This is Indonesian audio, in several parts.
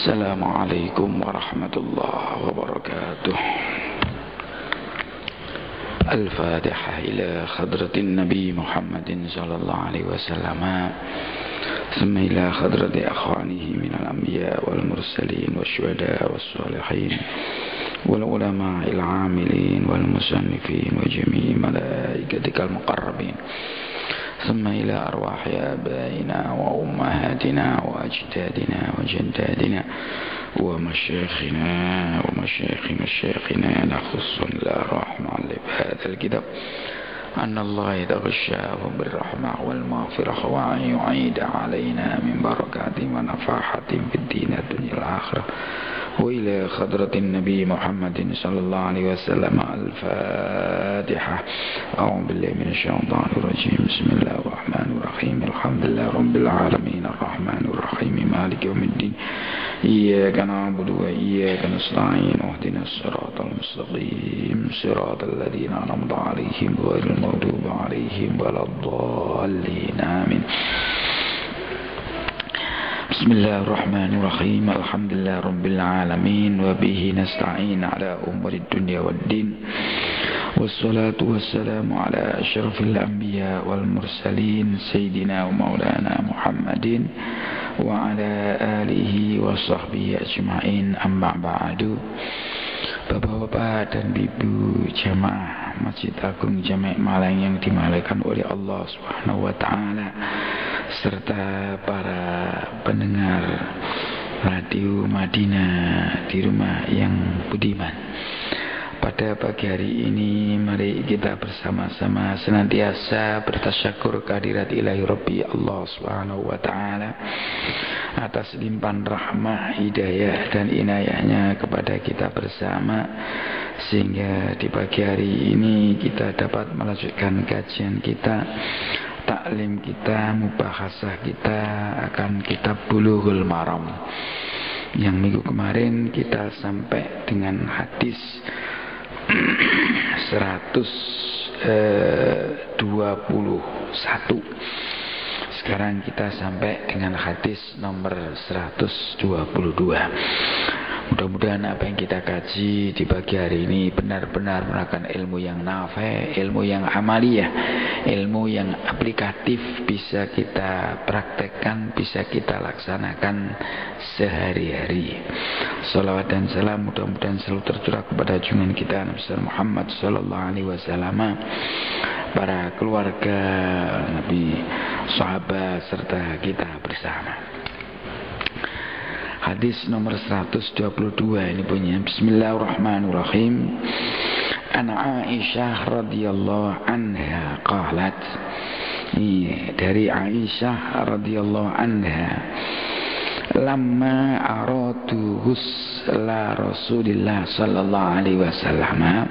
Assalamualaikum warahmatullahi wabarakatuh. Al-Fatihah ila khadratin Nabi Muhammadin sallallahu alaihi wasallam. Thumma ila khadrati akhwanihi minal anbiya wal mursalin wasyuhada wassalihin wal ulama il amilin wal musannifin wa jami'i malaikatikal muqarrabin. ثم إلى أرواح آبائنا وأمهاتنا وأجدادنا وجدادنا ومشايخنا ومشايخ مشايخنا نخص الأرواح مؤلف هذا الكتاب أن الله يتغشاه بالرحمة والمغفرة وأن يعيد علينا من بركات ونفاحة في الدين الدنيا الآخرة وإلى خضرة النبي محمد صلى الله عليه وسلم. الفاتحة. أعوذ بالله من الشيطان الرجيم. بسم الله الرحمن الرحيم. الحمد لله رب العالمين الرحمن الرحيم مالك يوم الدين إياك نعبد وإياك نستعين اهدنا الصراط المستقيم صراط الذين أنعمت عليهم غير المغضوب عليهم ولا الضالين آمين. Bismillahirrahmanirrahim. Alhamdulillah rabbil alamin wa bihi nasta'in ala umuri dunya waddin. Wassalatu wassalamu ala asyrafil anbiya wal mursalin sayyidina wa maulana Muhammadin wa ala alihi wa sahbihi ajma'in. Amma ba'du. Bapak-bapak dan ibu jamaah Masjid Agung Jami' Malang yang dimuliakan oleh Allah Subhanahu wa taala, serta para pendengar Radio Madinah di rumah yang budiman. Pada pagi hari ini mari kita bersama-sama senantiasa bertasyakur kehadirat ilahi Rabbi Allah Subhanahu wa taala atas limpahan rahmah, hidayah dan inayahnya kepada kita bersama, sehingga di pagi hari ini kita dapat melanjutkan kajian kita, taklim kita, mubahasah kita akan kitab Bulughul Maram. Yang minggu kemarin kita sampai dengan hadis 121. Sekarang kita sampai dengan hadis nomor 122. Mudah-mudahan apa yang kita kaji di pagi hari ini benar-benar merupakan ilmu yang nafi', ilmu yang amaliyah, ilmu yang aplikatif, bisa kita praktekkan, bisa kita laksanakan sehari-hari. Salawat dan salam mudah-mudahan selalu tercurah kepada junjungan kita Nabi Muhammad sallallahu alaihi wasallam, para keluarga Nabi, sahabat serta kita bersama. Hadis nomor 122 ini punya. Bismillahirrahmanirrahim. Ana Aisyah radhiyallahu anha qalat. Ini dari Aisyah radhiyallahu anha. Lamma aradu husla Rasulillah sallallahu alaihi wasallam.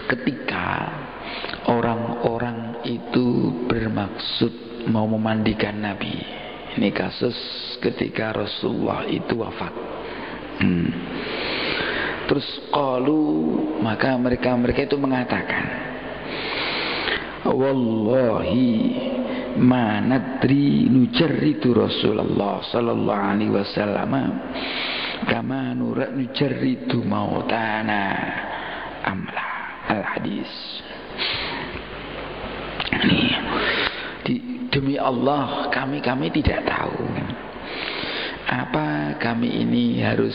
Ketika orang-orang itu bermaksud mau memandikan Nabi. Ini kasus ketika Rasulullah itu wafat. Terus qalu, maka mereka itu mengatakan, wallahi ma nadri nujarridu Rasulullah sallallahu alaihi wasallam kama nujarridu mautana amla. Al-hadis. Demi Allah, kami tidak tahu apa kami ini harus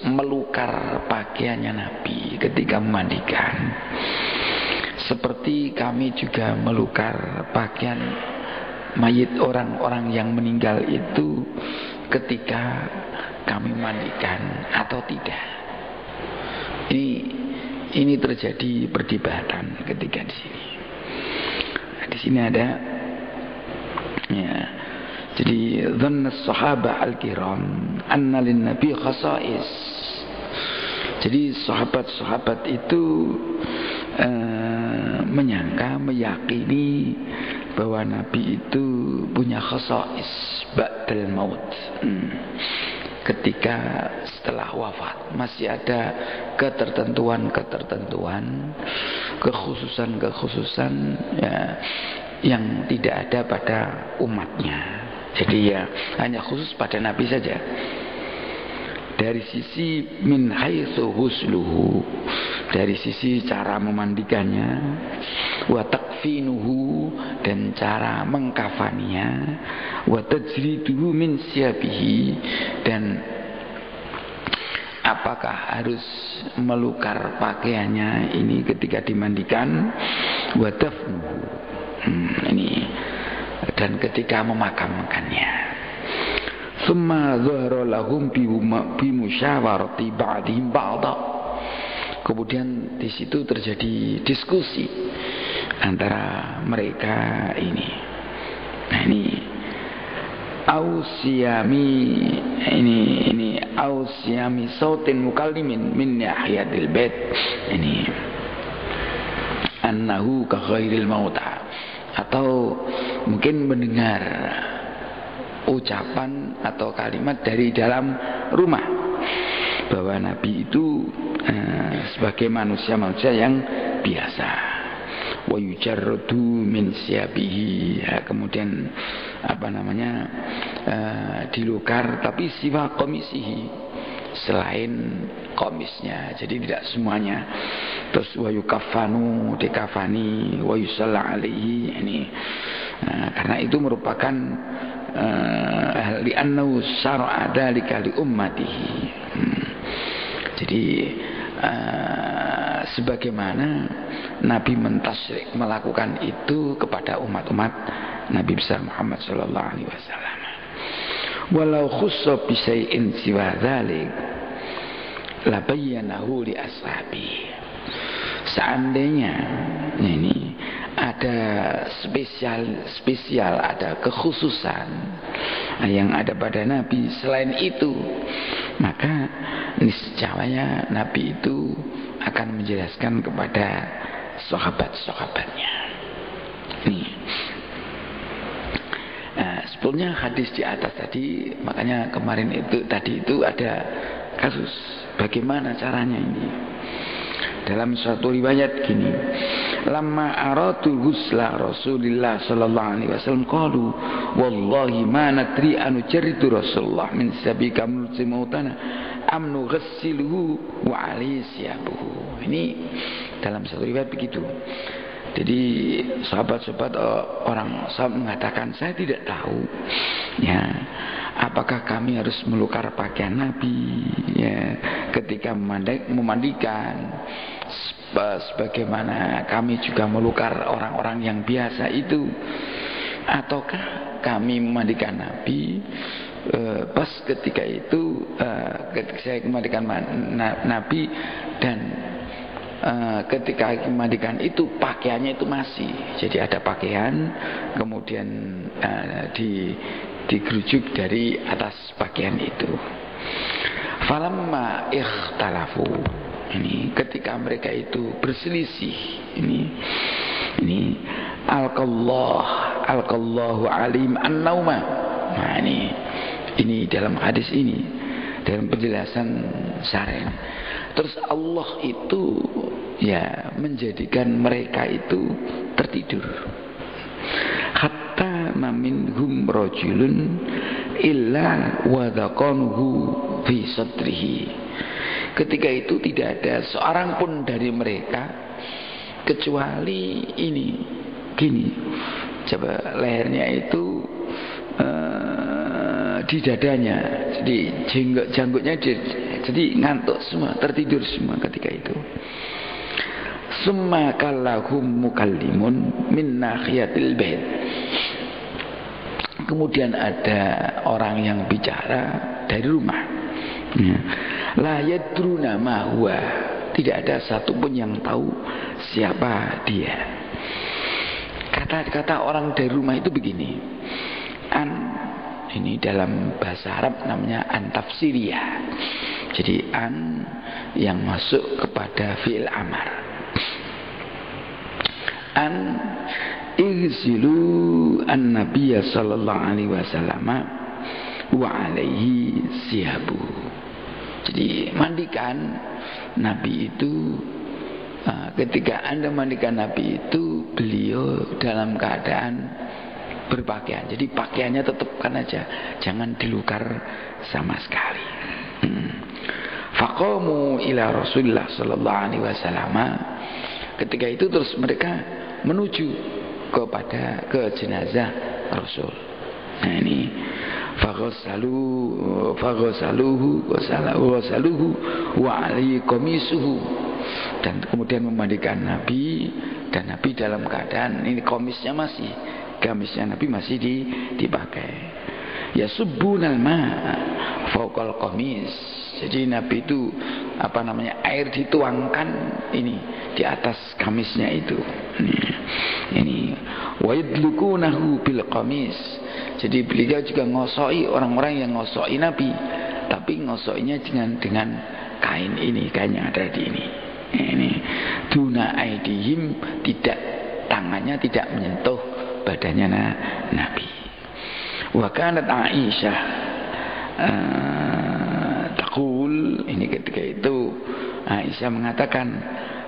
melukar pakaiannya Nabi ketika memandikan, seperti kami juga melukar pakaian mayit orang-orang yang meninggal itu ketika kami mandikan atau tidak. Ini terjadi perdebatan ketika di sini. Di sini ada, ya. Jadi dhanna sahabah al-kiram anna lin nabi khasais. Jadi sahabat-sahabat itu menyangka, meyakini bahwa Nabi itu punya khasais ba'dal maut. Ketika setelah wafat masih ada ketertentuan, kekhususan ya, yang tidak ada pada umatnya. Jadi ya hanya khusus pada Nabi saja. Dari sisi min haitsu husluhu, dari sisi cara memandikannya, wa takfinuhu, dan cara mengkafaninya, wa tajriduhu min siyabihi, dan apakah harus melukar pakaiannya ini ketika dimandikan, wa dafnuhu, ini, dan ketika memakamkannya. Summa dhahara lahum bi musyawarati ba'dihim ba'da. Kemudian di situ terjadi diskusi antara mereka ini. Nah ini ausyami sautin mukallimin min nahiyatil bait, ini annahu ka ghairil mauta, atau mungkin mendengar ucapan atau kalimat dari dalam rumah bahwa Nabi itu sebagai manusia-manusia yang biasa, wa yujarradu min siyabihi, ya, kemudian dilukar tapi siwa komisihi, selain komisnya, jadi tidak semuanya. Terus wa yukafanu, dikafani, wa yusalla alaihi, ini karena itu merupakan li'annahu syara'a dzalika li ummatihi. Jadi sebagaimana Nabi mentasyrik melakukan itu kepada umat-umat Nabi besar Muhammad sallallahu alaihi wasallam. Walau khussa bi syai'in siwa dzalik la bayyanahu li ashabi. Seandainya ini ada spesial, ada kekhususan yang ada pada Nabi selain itu, maka niscaya Nabi itu akan menjelaskan kepada sahabat-sahabatnya. Nih, sebetulnya hadis di atas tadi, makanya kemarin itu ada kasus bagaimana caranya ini. Dalam suatu riwayat gini, lamma aratu ghusla Rasulillah sallallahu alaihi wasallam qalu wallahi ma nadri anu jaritu Rasulullah min sabika mulsimautana amnu ghassiluhu wa alaihi siyabuhu. Ini dalam satu riwayat begitu. Jadi sahabat-sahabat orang sahabat mengatakan, saya tidak tahu ya, apakah kami harus melukar pakaian Nabi ya ketika memandikan, sebagaimana kami juga melukar orang-orang yang biasa itu, ataukah kami memandikan Nabi pas ketika itu ketika saya memandikan Nabi dan ketika memandikan itu pakaiannya itu masih, jadi ada pakaian kemudian digerujuk dari atas pakaian itu. Falamma ikhtalafu, ini ketika mereka itu berselisih, ini alqallahu alim an-nauma. Nah ini dalam hadis ini, dalam penjelasan syarah. Terus Allah itu ya menjadikan mereka itu tertidur. Hatta maminhum rajulun illa wadaqanhu fi sadrihi. Ketika itu tidak ada seorang pun dari mereka kecuali ini gini, coba lehernya itu di dadanya, jadi janggutnya jadi ngantuk semua, tertidur semua ketika itu. Summa kallahum mukallimun min nahiyatil bait. Kemudian ada orang yang bicara dari rumah. La yadruna ma huwa. Tidak ada satupun yang tahu siapa dia. Kata-kata orang dari rumah itu begini. Ini dalam bahasa Arab namanya an-tafsiriyah. Jadi an yang masuk kepada fi'il amar. An igsilu an-nabiyya sallallahu alaihi wasallam wa alaihi siyabu. Jadi mandikan Nabi itu, ketika Anda mandikan Nabi itu, beliau dalam keadaan berpakaian. Jadi pakaiannya tetapkan aja, jangan dilukar sama sekali. Faqamu ila Rasulullah sallallahu alaihi wasallam. Ketika itu terus mereka menuju ke jenazah Rasul. Nah ini faghasaluhu wa alaihi qamisuhu, dan kemudian memandikan Nabi, dan Nabi dalam keadaan ini gamisnya Nabi masih dipakai. Ya subbunal ma fawqal qamis. Jadi Nabi itu air dituangkan ini di atas gamisnya itu. Ini wa yadlukunahu bil qamis. Jadi beliau juga ngosoi orang-orang yang ngosoi Nabi, tapi ngosoinya dengan kain ini, kain yang ada di ini. Ini duna aidihim, tangannya tidak menyentuh badannya Nabi. Wa kanat Aisyah taqul, ini ketika itu Aisyah mengatakan,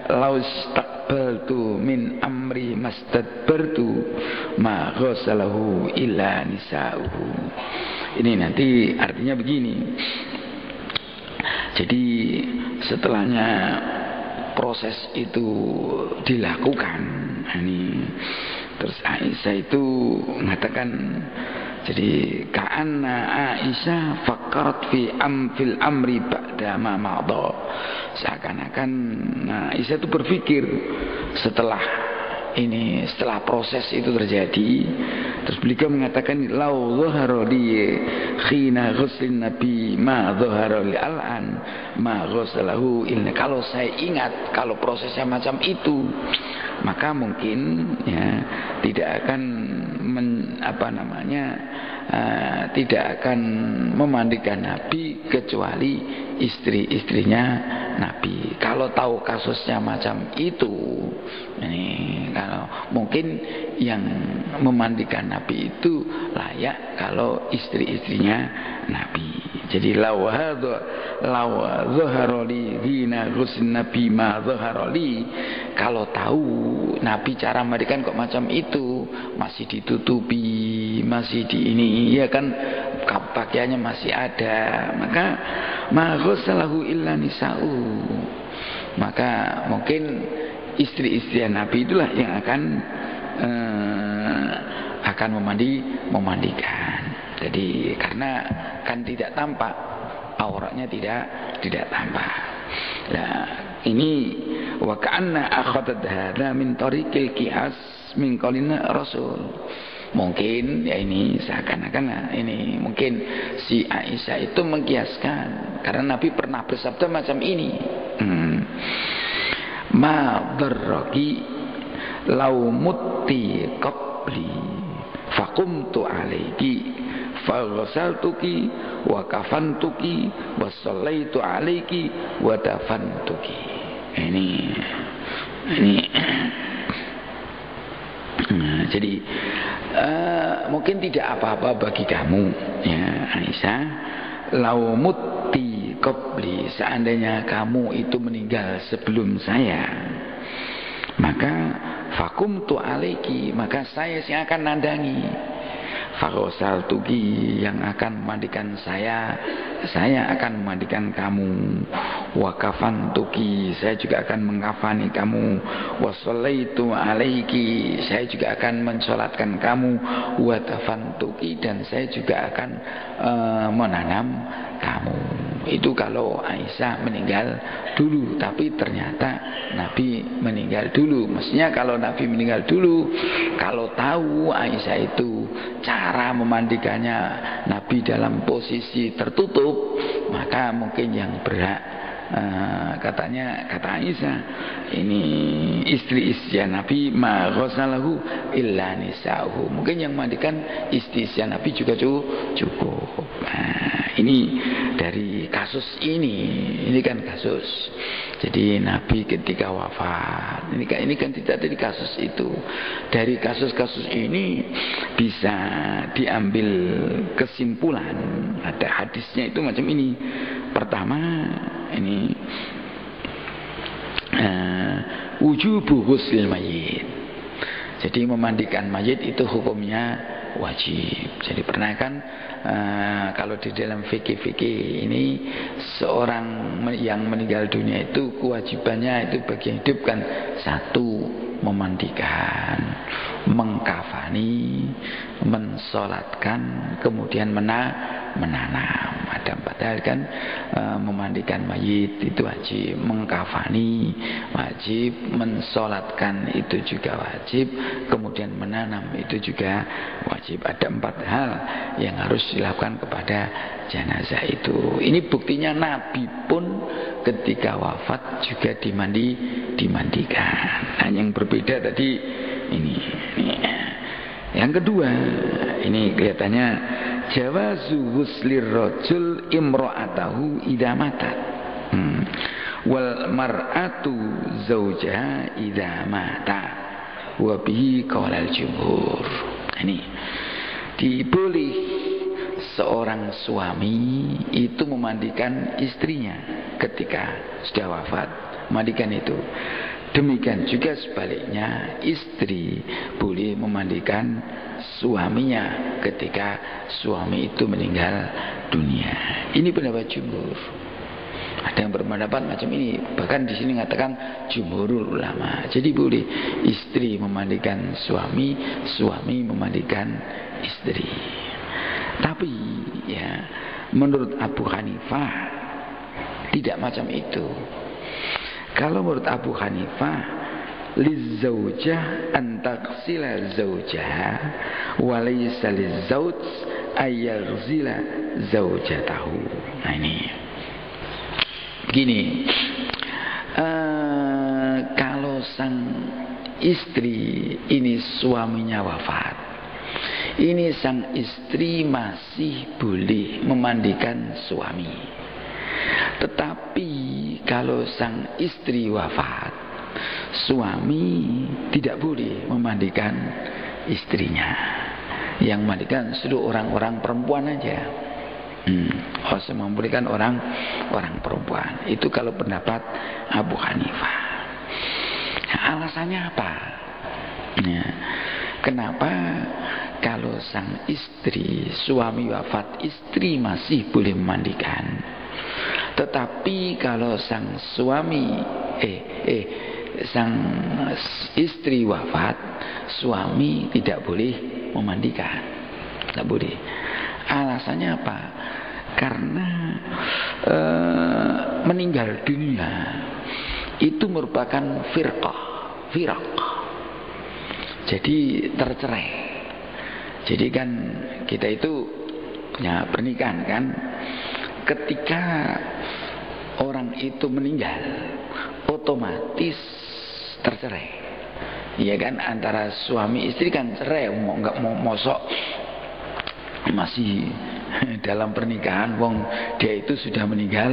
laustaqbaltu min amri mastadbartu ma ghasalahu illa nisa'uhu. Ini nanti artinya begini. Jadi setelahnya proses itu dilakukan, ini terus Aisyah itu mengatakan, jadi ka'anna Aisyah fakarat fil amri ba'da ma madha. Seakan-akan Aisyah itu berpikir setelah proses itu terjadi, terus beliau mengatakan, lau dhahara li khina ghuslin nabi ma dhahara li al'an ma ghusalahu illa. Kalau saya ingat kalau prosesnya macam itu, maka mungkin ya tidak akan tidak akan memandikan Nabi kecuali istri-istrinya Nabi. Kalau tahu kasusnya macam itu, ini kalau mungkin yang memandikan Nabi itu layak kalau istri-istrinya Nabi. Jadi lawaharoli hina ghusl Nabi ma zaharoli. Kalau tahu Nabi cara mandikan kok macam itu, masih ditutupi, masih di ini, ya kan pakaiannya masih ada, maka ma ghasalahu illa nisa'u. Maka mungkin istri-istri Nabi itulah yang akan memandikan. Jadi karena kan tidak tampak, auratnya tidak tampak. Nah, ini wa ka'anna akhadat hadza min tariqil qiyas min qaulina Rasul. Mungkin ya ini seakan-akan ini mungkin si Aisyah itu mengkiaskan karena Nabi pernah bersabda macam ini. Ma darraki lau mutti qabli faqumtu alayki faghasaltuki wa kafantuki wa shallaitu alayki wa dafantuki. Ini jadi mungkin tidak apa-apa bagi kamu ya Aisyah, lau mutti qabli, seandainya kamu itu meninggal sebelum saya, maka fakumtu alaiki, maka saya yang akan nandangi, faghsaltuki, yang akan memandikan saya akan memandikan kamu, wa kafantuki, saya juga akan mengkafani kamu, wa shallaitu alaiki, saya juga akan mensolatkan kamu, wa dafantuki, dan saya juga akan menanam kamu. Itu kalau Aisyah meninggal dulu, tapi ternyata Nabi meninggal dulu. Maksudnya kalau Nabi meninggal dulu, kalau tahu Aisyah itu cara memandikannya Nabi dalam posisi tertutup, maka mungkin yang berhak kata Aisyah, ini istri-istri Nabi ma ghasalahu illa nisa'uhu, mungkin yang mandikan istri-istri Nabi juga cukup. Nah, ini dari kasus ini kan kasus. Jadi Nabi ketika wafat, ini kan tidak dari kasus itu. Dari kasus-kasus ini bisa diambil kesimpulan. Ada hadisnya itu macam ini. Pertama, ini wujubu ghusl mayit. Jadi memandikan mayit itu hukumnya wajib. Jadi pernah kan kalau di dalam fikih ini seorang yang meninggal dunia itu kewajibannya itu bagi yang hidup kan satu, memandikan, mengkafani, mensolatkan, kemudian menanam. Ada 4 hal kan, memandikan mayit itu wajib, mengkafani wajib, mensolatkan itu juga wajib, kemudian menanam itu juga wajib. Ada 4 hal yang harus dilakukan kepada jenazah itu. Ini buktinya Nabi pun ketika wafat juga dimandikan. Nah, yang berbeda tadi ini. Yang kedua, ini kelihatannya jawazu ghuslir rajul imra'atahu idza matat. Wal mar'atu zaujaha idza mata. Wa bihi qaulal jumhur. Ini diboleh seorang suami itu memandikan istrinya ketika sudah wafat, mandikan itu. Demikian juga sebaliknya, istri boleh memandikan suaminya ketika suami itu meninggal dunia. Ini pendapat jumhur. Ada yang berpendapat macam ini, bahkan di sini mengatakan jumhurul ulama. Jadi boleh istri memandikan suami, suami memandikan istri. Tapi ya, menurut Abu Hanifah tidak macam itu. Kalau menurut Abu Hanifah, lizaujah antaksila zaujaha walaysa lizauj ayaghzila zaujatahu. Nah ini begini, kalau sang istri ini suaminya wafat, ini sang istri masih boleh memandikan suami. Tetapi kalau sang istri wafat, suami tidak boleh memandikan istrinya. Yang memandikan seluruh orang-orang perempuan aja. Harus memandikan orang perempuan. Itu kalau pendapat Abu Hanifah. Nah, alasannya apa? Nah, kenapa kalau sang istri, suami wafat, istri masih boleh memandikan? Tetapi kalau sang suami sang istri wafat, suami tidak boleh memandikan. Tidak boleh. Alasannya apa? Karena meninggal dunia itu merupakan firqah. Jadi tercerai. Jadi kan kita itu punya pernikahan kan. Ketika orang itu meninggal, otomatis tercerai. Iya kan, antara suami istri kan cerai, nggak mau mosok masih dalam pernikahan, wong dia itu sudah meninggal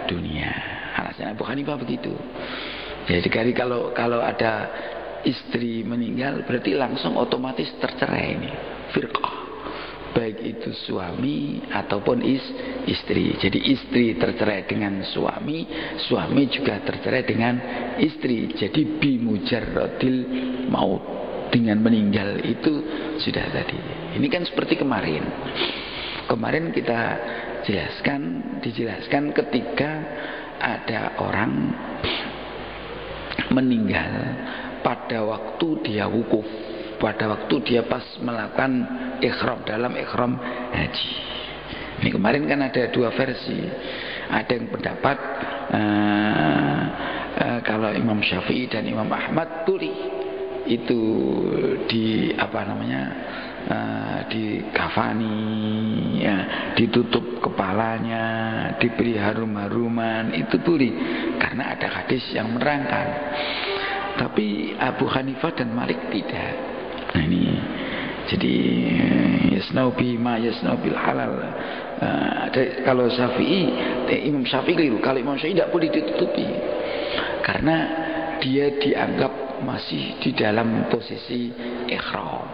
dunia. Alasan Abu Hanifah begitu. Jadi kalau ada istri meninggal, berarti langsung otomatis tercerai ini, firqah. Baik itu suami ataupun istri. Jadi istri tercerai dengan suami, suami juga tercerai dengan istri. Jadi bimujarradil maut, dengan meninggal itu sudah tadi. Ini kan seperti kemarin. Kemarin kita dijelaskan ketika ada orang meninggal pada waktu dia wukuf, pada waktu dia pas melakukan ikhram, dalam ikhram haji. Ini kemarin kan ada 2 versi. Ada yang pendapat kalau Imam Syafi'i dan Imam Ahmad boleh itu di di kafani, ya, ditutup kepalanya, diberi harum-haruman, itu boleh karena ada hadis yang menerangkan. Tapi Abu Hanifah dan Malik tidak. Nah ini, jadi yasnau bima yasnau bil halal. Kalau Syafi'i, Imam Syafi'i keliru. Kalau Imam Syafi'i tidak boleh ditutupi karena dia dianggap masih di dalam posisi ikhram.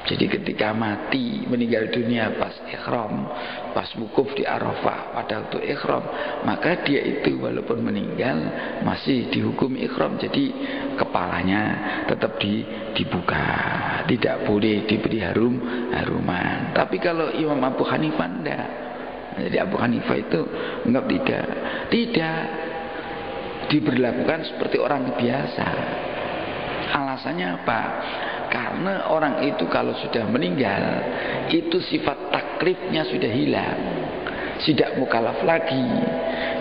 Jadi ketika mati, meninggal dunia pas ikhram, pas wukuf di Arafah pada waktu ihram, maka dia itu walaupun meninggal masih dihukum ihram. Jadi kepalanya tetap dibuka, tidak boleh diberi haruman. Tapi kalau Imam Abu Hanifah enggak. Jadi Abu Hanifah itu enggak, tidak diberlakukan seperti orang biasa. Alasannya apa? Karena orang itu kalau sudah meninggal, itu sifat taklifnya sudah hilang, tidak mukallaf lagi.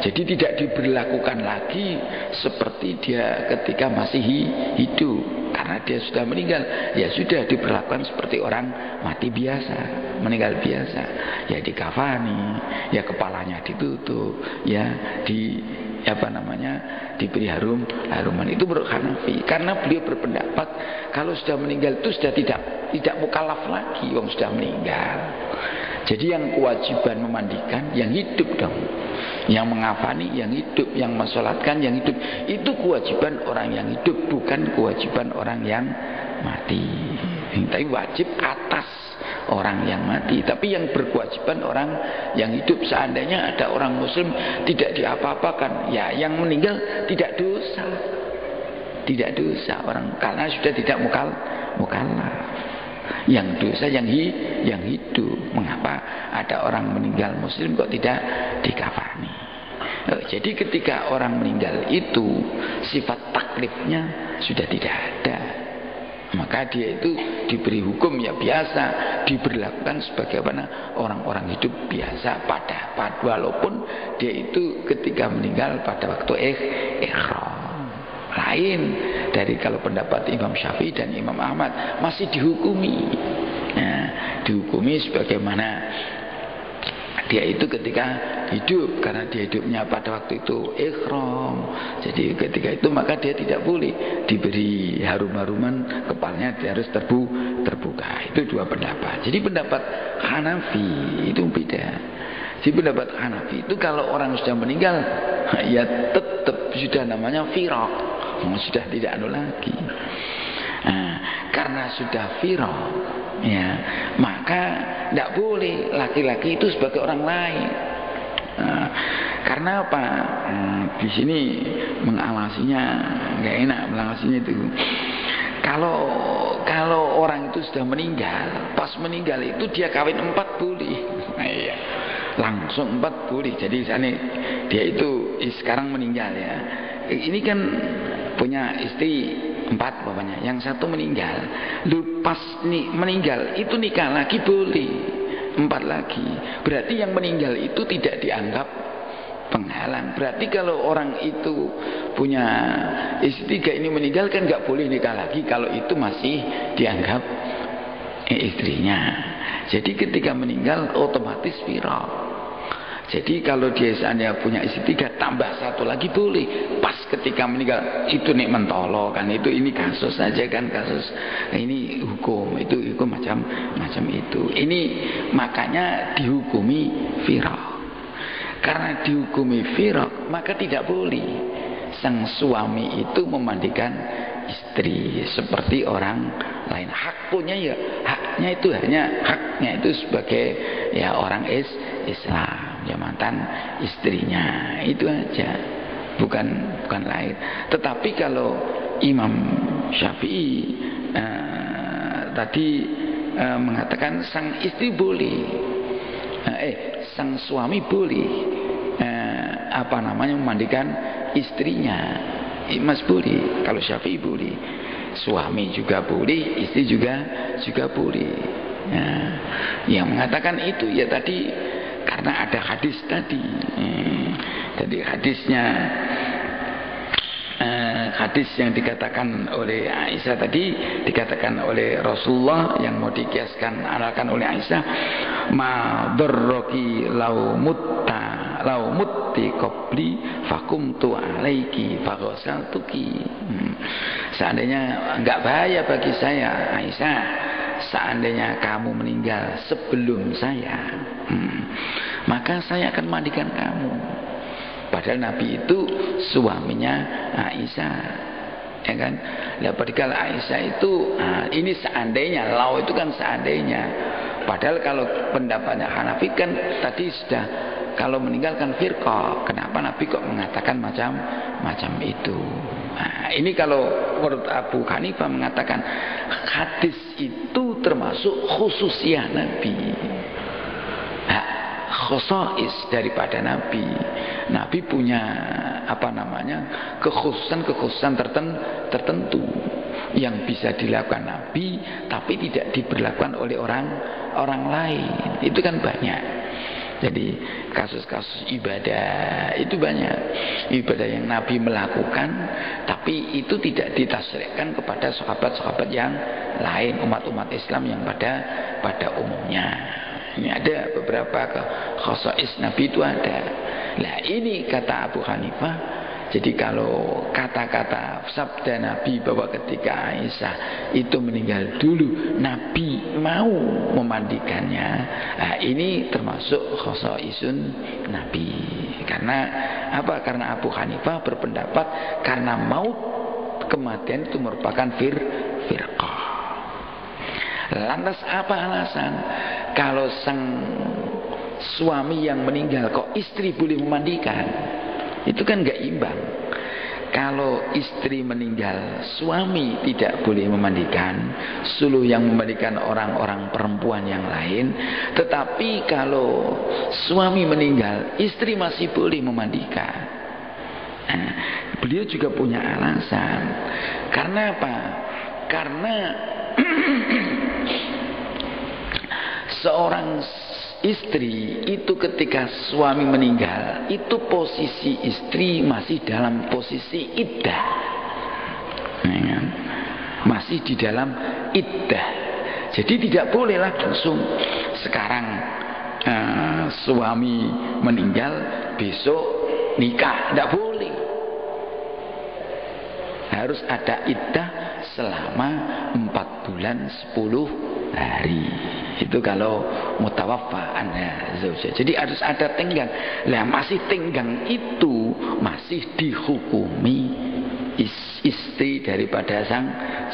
Jadi tidak diberlakukan lagi seperti dia ketika masih hidup. Karena dia sudah meninggal, ya sudah diberlakukan seperti orang mati biasa, meninggal biasa. Ya dikafani, ya kepalanya ditutup, ya diberi haruman. Itu menurut Hanafi. Karena beliau berpendapat kalau sudah meninggal itu sudah tidak mukallaf lagi, wong sudah meninggal. Jadi yang kewajiban memandikan yang hidup dong, yang mengafani yang hidup, yang mensolatkan yang hidup. Itu kewajiban orang yang hidup, bukan kewajiban orang yang mati. Tapi wajib atas orang yang mati, tapi yang berkewajiban orang yang hidup. Seandainya ada orang muslim tidak diapa-apakan, ya yang meninggal tidak dosa orang, karena sudah tidak mukallaf. Yang dosa yang hidup. Mengapa ada orang meninggal muslim kok tidak dikafani? Jadi ketika orang meninggal itu sifat taklifnya sudah tidak ada, maka dia itu diberi hukum ya biasa, diberlakukan sebagai orang-orang hidup biasa walaupun dia itu ketika meninggal pada waktu ihram. Lain dari kalau pendapat Imam Syafi'i dan Imam Ahmad, masih dihukumi. Dihukumi sebagaimana dia itu ketika hidup, karena dia hidupnya pada waktu itu ihram. Jadi ketika itu maka dia tidak boleh diberi harum-haruman, kepalanya dia harus terbuka. Itu dua pendapat. Jadi pendapat Hanafi itu beda. Jadi pendapat Hanafi itu kalau orang sudah meninggal, ya tetap sudah namanya firaq, sudah tidak lagi. Karena sudah firaq, ya maka tidak boleh laki-laki itu sebagai orang lain. Karena apa? Di sini mengalasinya nggak enak, mengalasinya itu. Kalau orang itu sudah meninggal, pas meninggal itu dia kawin 4 boleh. Iya. Langsung 4 boleh. Jadi misalnya dia itu sekarang meninggal ya. Ini kan punya istri 4 bapaknya. Yang satu meninggal. Pas meninggal itu nikah lagi boleh 4 lagi. Berarti yang meninggal itu tidak dianggap penghalang. Berarti kalau orang itu punya istri 3 ini meninggal kan nggak boleh nikah lagi kalau itu masih dianggap istrinya. Jadi ketika meninggal otomatis firaq. Jadi kalau dia seandainya punya istri 3 tambah 1 lagi boleh. Pas ketika meninggal itu nek mentolo kan, ini kasus saja kan, kasus. Nah, ini hukum, itu hukum macam itu. Ini makanya dihukumi firaq. Karena dihukumi firaq maka tidak boleh sang suami itu memandikan istri seperti orang lain. Haknya itu sebagai ya orang Islam, ya mantan istrinya, itu aja, bukan lain. Tetapi kalau Imam Syafi'i tadi mengatakan sang istri boleh, sang suami boleh memandikan istrinya. Mas boleh, kalau Syafi'i boleh, suami juga boleh, istri juga boleh. Yang mengatakan itu ya tadi karena ada hadis tadi. Jadi hadis yang dikatakan oleh Aisyah tadi, dikatakan oleh Rasulullah yang mau dikiaskan analkan oleh Aisyah, ma darraki lau mutti qabli fakumtu alaiki faghasaltuki. Seandainya enggak bahaya bagi saya Aisyah, seandainya kamu meninggal sebelum saya, maka saya akan mandikan kamu. Padahal Nabi itu suaminya Aisyah, ya kan? Padahal Aisyah itu ini seandainya, lau itu kan seandainya. Padahal kalau pendapatnya Hanafi kan tadi sudah, kalau meninggalkan firqah, kenapa Nabi kok mengatakan macam itu? Nah, ini kalau menurut Abu Hanifah mengatakan hadis itu termasuk khususiyah Nabi, khosais daripada Nabi. Nabi punya kekhususan tertentu yang bisa dilakukan Nabi tapi tidak diberlakukan oleh orang lain. Itu kan banyak. Jadi kasus-kasus ibadah itu banyak, ibadah yang Nabi melakukan tapi itu tidak ditasrihkan kepada sahabat-sahabat yang lain, umat-umat Islam yang pada umumnya. Ini ada beberapa khosais Nabi itu ada. Nah ini kata Abu Hanifah. Jadi kalau kata-kata sabda Nabi bahwa ketika Aisyah itu meninggal dulu Nabi mau memandikannya, nah ini termasuk khosaisun Nabi. Karena apa? Karena Abu Hanifah berpendapat karena maut, kematian itu merupakan firqah. Lantas apa alasan? Kalau sang suami yang meninggal kok istri boleh memandikan? Itu kan gak imbang. Kalau istri meninggal, suami tidak boleh memandikan, suluh yang memandikan orang-orang perempuan yang lain. Tetapi kalau suami meninggal, istri masih boleh memandikan. Nah, beliau juga punya alasan. Karena apa? Karena seorang istri itu ketika suami meninggal, itu posisi istri masih dalam posisi iddah, masih di dalam iddah. Jadi tidak boleh langsung sekarang suami meninggal besok nikah, tidak boleh. Harus ada iddah selama 4 bulan 10 hari. Itu kalau mutawaffa anha zaujah. Jadi harus ada tenggang. Lah masih tenggang itu masih dihukumi istri daripada sang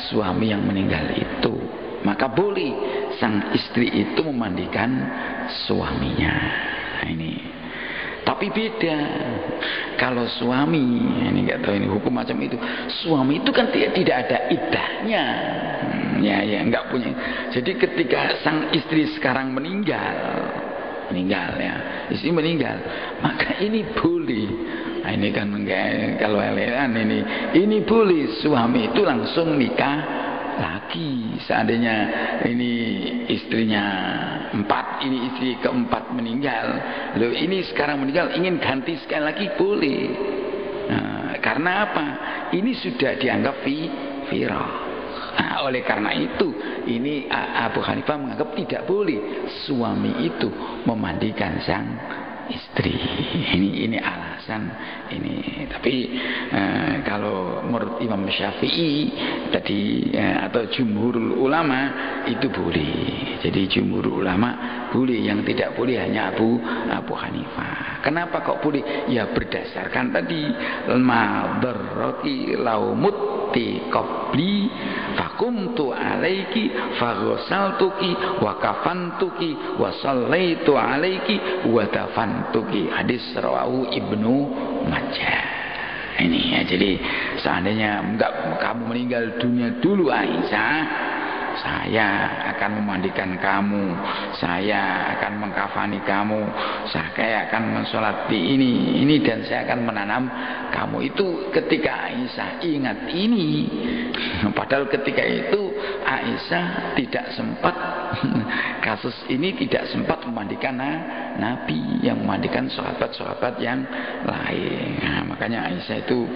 suami yang meninggal itu. Maka boleh sang istri itu memandikan suaminya. Nah, ini. Tapi beda kalau suami, ini nggak tahu ini hukum macam itu. Suami itu kan tidak ada iddahnya, ya nggak punya. Jadi ketika sang istri sekarang meninggal ya, istri meninggal, maka ini boleh. Nah, ini kan enggak, kalau elean ini boleh suami itu langsung nikah lagi. Seandainya ini istrinya 4, ini istri keempat meninggal, loh ini sekarang meninggal ingin ganti sekali lagi boleh. Nah, karena apa? Ini sudah dianggap firah. Nah, oleh karena itu ini Abu Hanifah menganggap tidak boleh suami itu memandikan sang istri. Ini alasan ini. Tapi kalau menurut Imam Syafi'i tadi atau jumhurul ulama itu boleh. Jadi jumhurul ulama boleh, yang tidak boleh hanya Abu Hanifah. Kenapa kok boleh? Ya berdasarkan tadi madarrati laumutti qabli fakumtu alaiki faghasaltuki wa kafantuki wa sallaitu alaiki wa dafantuki. Hadis rawahu Ibnu Majah. Ini ya, jadi seandainya enggak kamu meninggal dunia dulu Aisyah, saya akan memandikan kamu, saya akan mengkafani kamu, saya akan mensolati ini dan saya akan menanam kamu. Itu ketika Aisyah ingat ini. Padahal ketika itu Aisyah tidak sempat, kasus ini tidak sempat memandikan Nabi, yang memandikan sahabat-sahabat yang lain. Nah, makanya Aisyah itu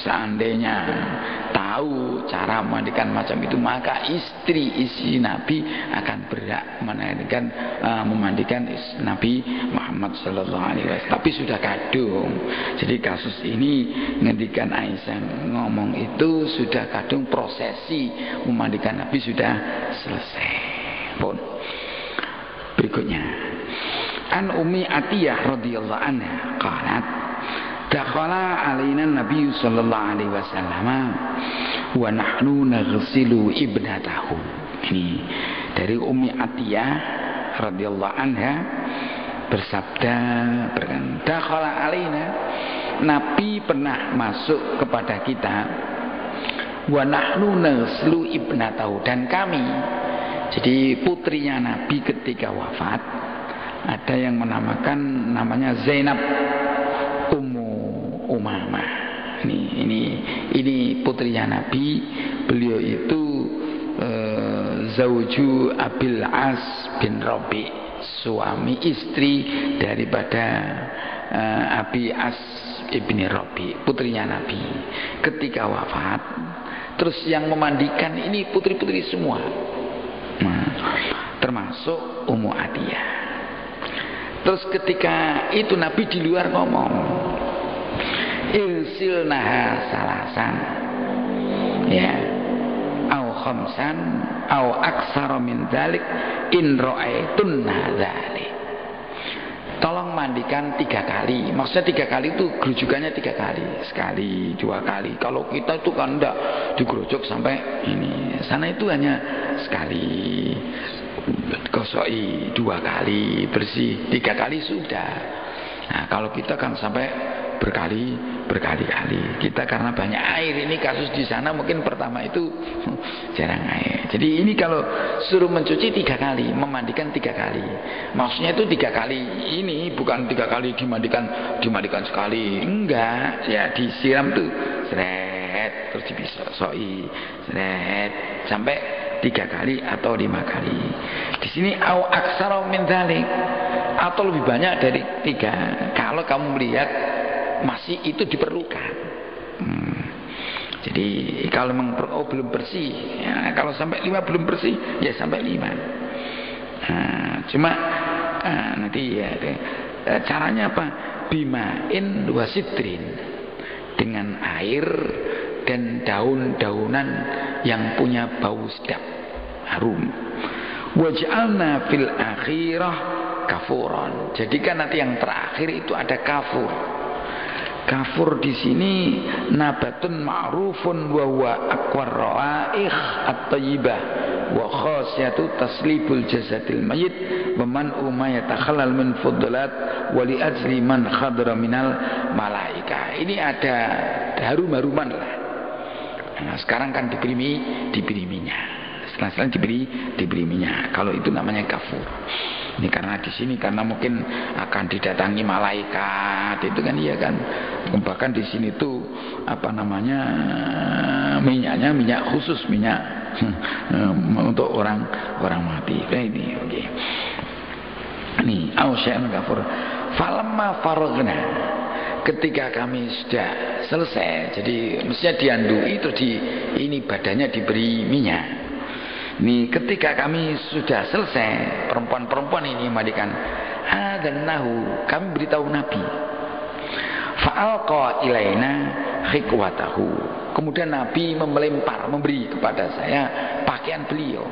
seandainya tahu cara memandikan macam itu, maka istri Nabi akan berhak memandikan Nabi Muhammad sallallahu alaihi wasallam. Tapi sudah kadung. Jadi kasus ini ngendikan Aisyah ngomong itu sudah kadung, prosesi memandikan Nabi sudah selesai. Pun berikutnya An Ummi Atiyah radhiyallahu anha qalat dakhala alaina Nabi sallallahu alaihi wasallam wa nahnu naghsilu ibnatahu. Ini Dari Ummi Atiyah radhiyallahu anha bersabda, dakhala alaina, Nabi pernah masuk kepada kita, wa nahnu naslu ibnatahu, dan kami, jadi putrinya Nabi ketika wafat, ada yang menamakan namanya Zainab Ummu Umamah. Ini putrinya Nabi. Beliau itu Zauju Abil As bin Rabi, suami istri daripada Abi As ibni Rabi, putrinya Nabi. Ketika wafat, terus yang memandikan ini putri-putri semua, termasuk Ummu Atiyah. Terus ketika itu Nabi di luar ngomong, irsilnaha salasan, ya, au khamsan au aksara min dzalik in ra'aitunna dzalik. Tolong mandikan 3 kali. Maksudnya 3 kali itu gerujukannya 3 kali. Sekali, 2 kali. Kalau kita itu kan enggak digerujuk sampai ini. Sana itu hanya sekali. Gosoi 2 kali, bersih 3 kali sudah. Nah, kalau kita kan sampai berkali-kali. Kita karena banyak air, ini kasus di sana mungkin pertama itu jarang air. Jadi ini kalau suruh mencuci 3 kali, memandikan 3 kali. Maksudnya itu 3 kali ini bukan 3 kali dimandikan sekali. Enggak, ya disiram tuh seret, terus dibisoi seret sampai 3 kali atau 5 kali. Di sini au aksara min dzalik, atau lebih banyak dari 3 kalau kamu melihat masih itu diperlukan. Jadi kalau memang belum bersih, ya, kalau sampai 5 belum bersih, ya sampai 5. Cuma nanti ya caranya apa? Bimain wasidrin, dengan air dan daun-daunan yang punya bau sedap, harum. Waj'alna fil akhirah kafuran. Jadikan nanti yang terakhir itu ada kafur. Kafur di sini nabatun ma'rufun wa huwa aqwar rawaih at-thayyibah wa khasiyatu taslibul jasadil mayyit wa man yatakhallal min fudlat wa li ajli man khadra minal malaika. Ini ada harum-haruman lah. Nah, sekarang kan diberi minyak. Setelah diberi minyak. Kalau itu namanya kafur. Ini karena di sini karena mungkin akan didatangi malaikat, itu kan iya kan. Bahkan di sini tuh apa namanya minyaknya minyak khusus, minyak untuk orang mati. Ini oke. Ini ausya'an kafur. Falamma faragna, ketika kami sudah selesai, jadi mestinya diandui terus ini badannya diberi minyak. Nih ketika kami sudah selesai, perempuan-perempuan ini mandikan, adannahu, kami beritahu Nabi, fa'alqa ilaina khikwatahu, kemudian Nabi memberi kepada saya pakaian beliau,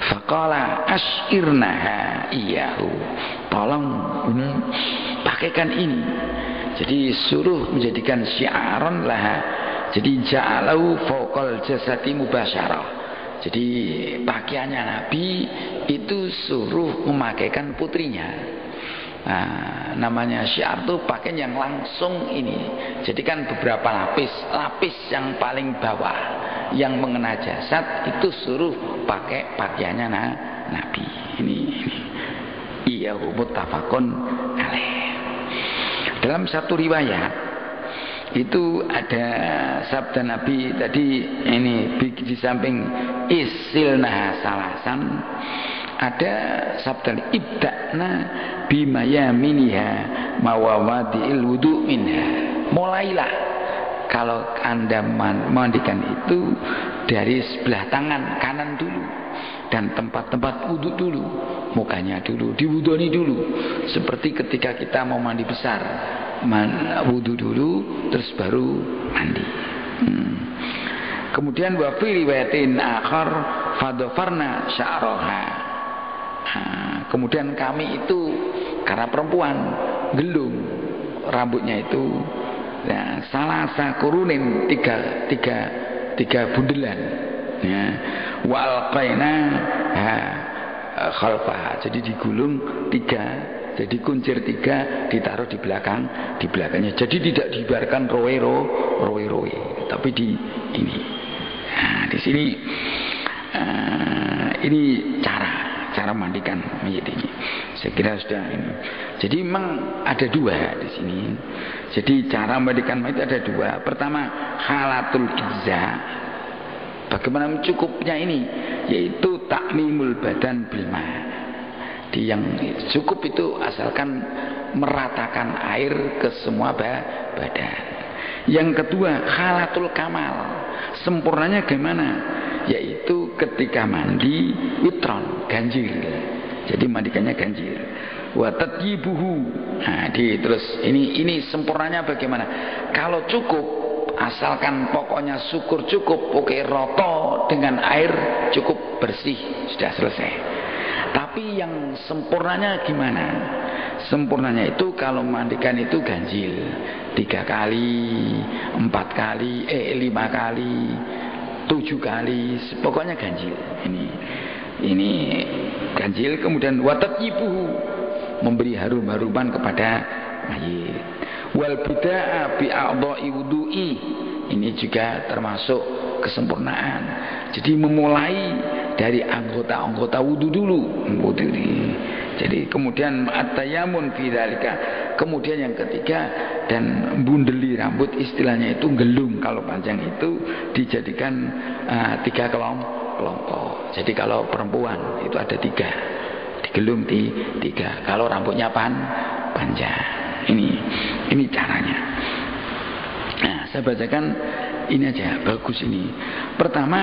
faqala ashirnaha iyahu, tolong pakaikan ini. Jadi suruh menjadikan syiaran laha. Jadi ja'alau fawqal jasati mubasyarah. Jadi pakaiannya Nabi itu suruh memakaikan putrinya. Nah, namanya syiar itu pakaian yang langsung ini. Jadi kan beberapa lapis yang paling bawah yang mengena jasad itu suruh pakai pakaiannya Nabi. Ini. Iya, muttafaqun alaih. Dalam satu riwayat itu ada sabda Nabi tadi ini di samping isilna salasan, ada sabda ibda'na bimayaminiha mawawadi'il wudu' minha. Mulailah kalau Anda mandikan itu dari sebelah tangan kanan dulu, dan tempat-tempat wudhu dulu, mukanya dulu, diwudoni dulu. Seperti ketika kita mau mandi besar, wudhu dulu, terus baru mandi. Kemudian wa fi riwayatin akhar fadhafarna sya'raha. Kemudian kami itu karena perempuan gelung rambutnya itu, ya, salasa kurunin tiga bundelan. ya. Wa alqaina khalfaha, jadi digulung 3, jadi kuncir 3 ditaruh di belakangnya. Jadi tidak dibiarkan rowe, tapi di ini. Nah, di sini ini cara mandikan mayit ini. Saya kira sudah ini. Jadi memang ada 2 di sini. Jadi cara mandikan mayit ada 2. Pertama, halatul izza. Bagaimana mencukupnya ini? Yaitu takmimul badan bilma. Yang cukup itu asalkan meratakan air ke semua badan. Yang kedua, halatul kamal. Sempurnanya gimana? Yaitu ketika mandi witron, ganjil. Jadi mandikannya ganjil. Wa tatyibuhu. Nah, terus ini sempurnanya bagaimana? Kalau cukup, asalkan pokoknya syukur cukup, oke, roto dengan air cukup bersih, sudah selesai. Tapi yang sempurnanya gimana? Sempurnanya itu kalau mandikan itu ganjil 3 kali, 4 kali, 5 kali, 7 kali, pokoknya ganjil. Ini ganjil. Kemudian watatyibuhu, memberi harum-haruman kepada mayit. Wal bida'a bi a'dha'i wudu'i, ini juga termasuk kesempurnaan. Jadi memulai dari anggota-anggota wudu dulu, Jadi kemudian at-tayammun fi dzalika. Kemudian yang ketiga, dan bundeli rambut, istilahnya itu gelung. Kalau panjang itu dijadikan 3 kelompok. Jadi kalau perempuan itu ada 3, digelung 3. Kalau rambutnya panjang. Ini caranya. Nah, saya bacakan ini aja, bagus ini. Pertama,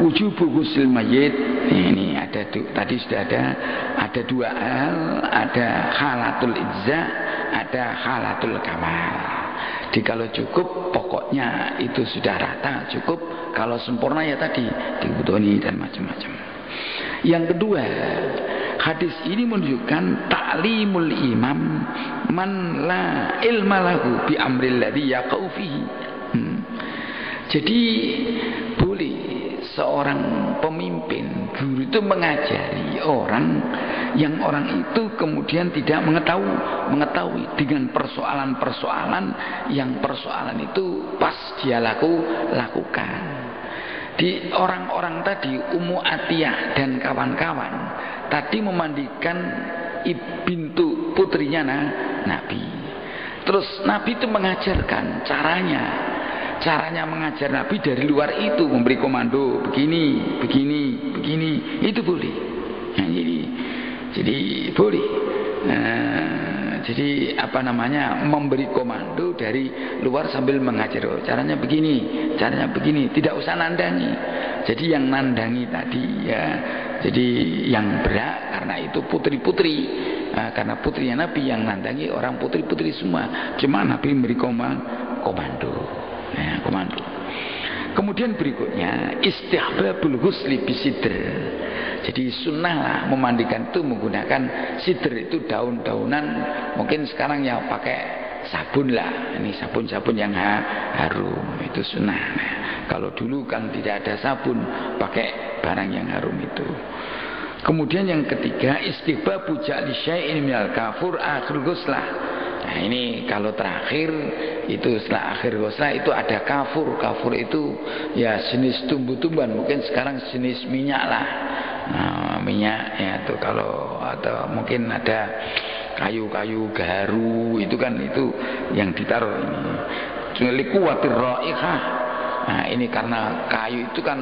wujubu ghusl mayyit. Ini ada tadi sudah ada 2 hal, ada halatul izza, ada halatul kamal. Jadi kalau cukup, pokoknya itu sudah rata, cukup. Kalau sempurna ya tadi dibutuhkan dan macam-macam. Yang kedua, hadis ini menunjukkan ta'limul imam man la ilma lahu bi amril ladzi yaqau fihi. Jadi boleh seorang pemimpin, guru itu mengajari orang yang orang itu kemudian tidak mengetahui dengan persoalan-persoalan yang persoalan itu pas dia lakukan. Di orang-orang tadi, Ummu Atiyah dan kawan-kawan tadi memandikan bintu putrinya Nabi. Terus Nabi itu mengajarkan caranya mengajar Nabi dari luar itu, memberi komando begini, itu boleh. Nah, jadi boleh. Jadi memberi komando dari luar sambil mengajar, caranya begini, tidak usah nandangi. Jadi yang nandangi tadi ya, jadi yang berhak karena itu putri-putri, karena putrinya Nabi yang nandangi orang putri-putri semua. Cuma Nabi memberi komando. Kemudian berikutnya istihbabul ghusli bisidr. Jadi sunnah lah memandikan itu menggunakan sidr, itu daun-daunan. Mungkin sekarang ya pakai sabun lah. Ini sabun-sabun yang harum, itu sunnah. Kalau dulu kan tidak ada sabun, pakai barang yang harum itu. Kemudian yang ketiga, istihbabu ja'li syai'in minal kafur akhir ghuslah. Nah ini kalau terakhir itu setelah akhir ghuslah itu ada kafur. Kafur itu ya jenis tumbuh-tumbuhan, mungkin sekarang jenis minyak lah. Nah, minyak ya tuh, kalau atau mungkin ada kayu-kayu gaharu, itu kan itu yang ditaruh ini. Liquwatir raihah. Nah, ini karena kayu itu kan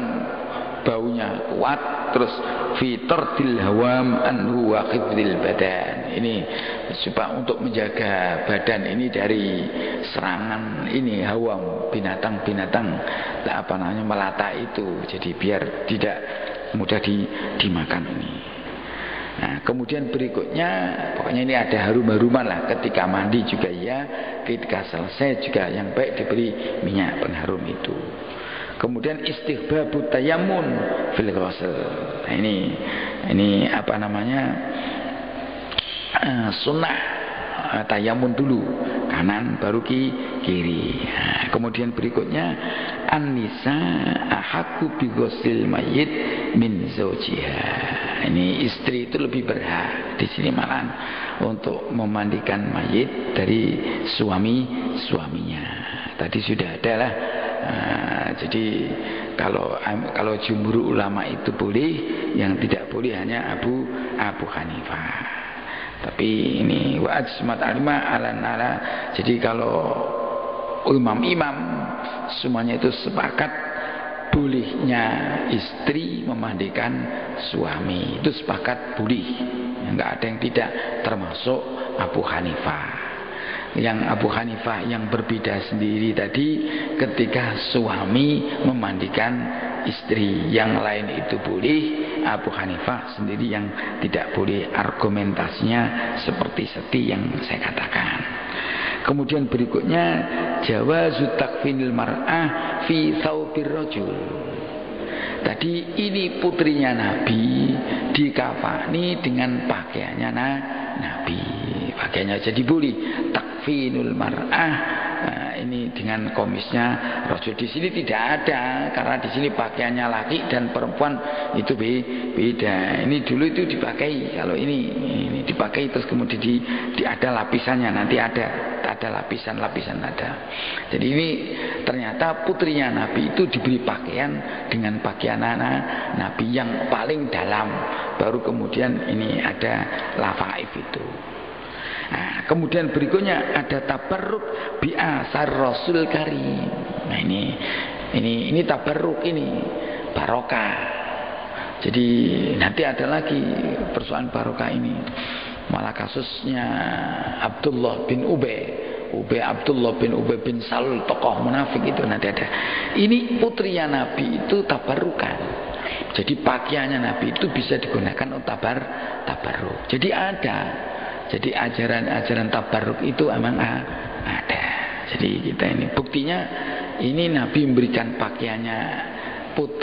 baunya kuat, terus fitardil hawam anhu wa khidril badan. Ini supaya untuk menjaga badan ini dari serangan ini hawam, binatang-binatang melata itu. Jadi biar tidak mudah dimakan ini. Nah, kemudian berikutnya pokoknya ini ada harum-haruman lah, ketika mandi juga ya, ketika selesai juga yang baik diberi minyak pengharum itu. Kemudian istihbabu tayammun fil ghusl. Nah, ini sunnah tayamun dulu, kanan baru kiri. Nah, kemudian berikutnya an-nisa ahaqqu bi ghusl mayyit min zawjiha. Ini istri itu lebih berhak di sini malahan untuk memandikan mayit dari suaminya. Tadi sudah ada lah. Jadi kalau jumhur ulama itu boleh, yang tidak boleh hanya Abu Hanifah. Tapi ini wa ajmat alima ala. Jadi kalau imam-imam semuanya itu sepakat bolehnya istri memandikan suami, itu sepakat boleh. Enggak ada yang tidak, termasuk Abu Hanifah. Yang Abu Hanifah yang berbeda sendiri tadi ketika suami memandikan istri, yang lain itu boleh. Abu Hanifah sendiri yang tidak boleh. Argumentasinya seperti yang saya katakan. Kemudian berikutnya jawazu takfinil mar'ah fi thawbir rajul. Tadi ini putrinya Nabi dikafani dengan pakaiannya Nabi. Pakaiannya jadi boleh takfinul mar'ah. Nah, ini dengan komisnya rajul. Di sini tidak ada, karena di sini pakaiannya laki dan perempuan itu beda. Ini dulu itu dipakai, kalau ini dipakai terus kemudian ada lapisannya, nanti ada lapisan ada. Jadi ini ternyata putrinya Nabi itu diberi pakaian dengan pakaian Nabi yang paling dalam, baru kemudian ini ada lafaif itu. Nah, kemudian berikutnya ada tabarruk bi asar Rasul Karim. Nah, ini tabarruk, ini barokah. Jadi nanti ada lagi persoalan barokah ini. Malah kasusnya Abdullah bin Abdullah bin Ubay bin Salul, tokoh munafik itu nanti ada. Ini putrinya Nabi itu tabarukan. Jadi pakaiannya Nabi itu bisa digunakan untuk tabarruk. Jadi ada. Jadi ajaran tabarruk itu memang ada. Jadi kita ini buktinya, ini Nabi memberikan pakaiannya,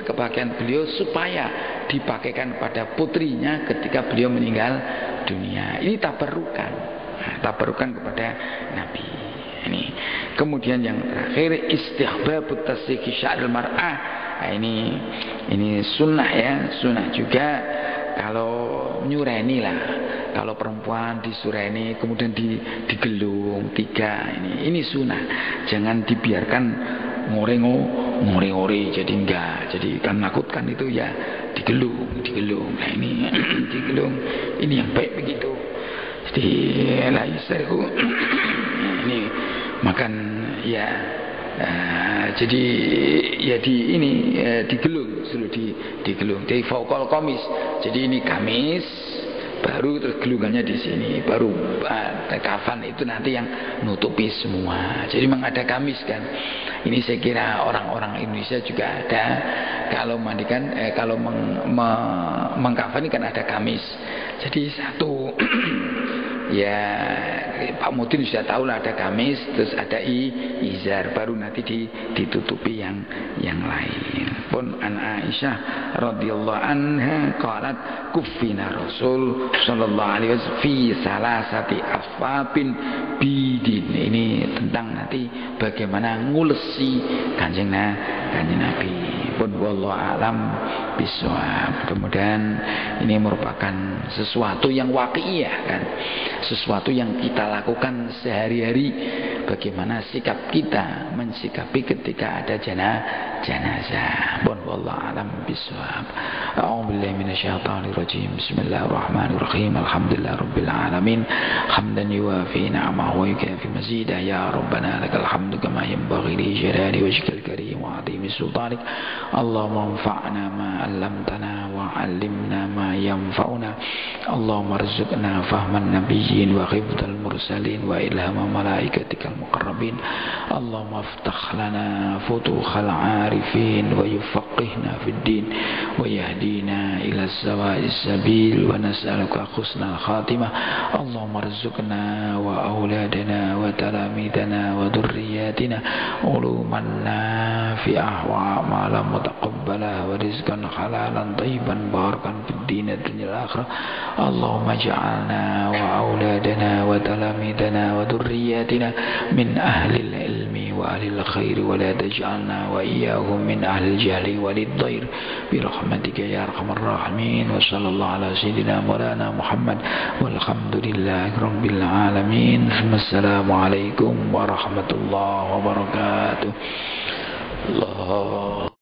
kepakaian beliau supaya dipakaikan pada putrinya ketika beliau meninggal dunia. Ini tabarrukan. Nah, tabarrukan kepada Nabi. Ini. Kemudian yang terakhir istihbabut tasrihi sya'ril mar'ah. Nah, ini sunnah ya, sunnah juga kalau nyureni lah. Kalau perempuan disureni kemudian digelung 3, ini sunnah. Jangan dibiarkan ngore-ngore, jadi enggak, jadi kan menakutkan itu ya, digelung. Nah ini digelung, ini yang baik begitu. Jadi laisahu ini makan ya. Jadi ya digelung, selalu digelung. Dari fauqal qamis. Jadi ini kamis, baru terus gelungannya di sini, baru kafan itu nanti yang nutupi semua. Jadi memang ada kamis kan. Ini saya kira orang-orang Indonesia juga ada. Kalau mandikan, kalau mengkafani kan ada kamis. Jadi satu ya Pak Mudin sudah tahu lah ada kamis, terus ada izar, baru nanti ditutupi yang lain. Pun an Aisyah radhiyallahu anha qalat kuffina Rasul sallallahu alaihi wasallam fi salasati asfabin bidin. Ini tentang nanti bagaimana ngulesi kanjeng Nabi. Pun wallahu alam bisawab. Mudah-mudahan ini merupakan sesuatu yang waqi'iyah kan, sesuatu yang kita lakukan sehari-hari. Bagaimana sikap kita mensikapi ketika ada jenazah. Pun wallahu alam bisawab. A'udzubillahi minasyaitonir rajim. Bismillahirrahmanirrahim. Alhamdulillahirabbil alamin. Hamdan yuwafi ni'amahu wa yukafi mazidah. Ya Rabbana lakal hamdu kama yanbaghi li jalali wajhikal karim wa 'azimi sultanik. Allahumma anfa'na ma 'allamtana wa 'allimna ma yanfa'una. Allahumma arzuqna fahman nabiyyin wa hifdzal mursalin wa ilhama malaikatikal muqarrabin. Allahumma aftah lana futuhal 'arifin wa yufaqihna fid din wa yahdina ila sawa'is sabil wa nas'aluka husnal khatimah. Allahumma arzuqna wa auladana wa talamidana wa dhurriyyatina uluman nafi'ah wa a'malan mutaqabbalah wa rizqan halalan thayyiban باركا في الدين الدنيا الآخرة اللهم اجعلنا وأولادنا وتلاميذنا وذرياتنا من أهل العلم وأهل الخير ولا تجعلنا وإياهم من أهل الجهل والضير برحمتك يا أرحم الراحمين وصلى الله على سيدنا مولانا محمد والحمد لله رب العالمين ثم السلام عليكم ورحمة الله وبركاته الله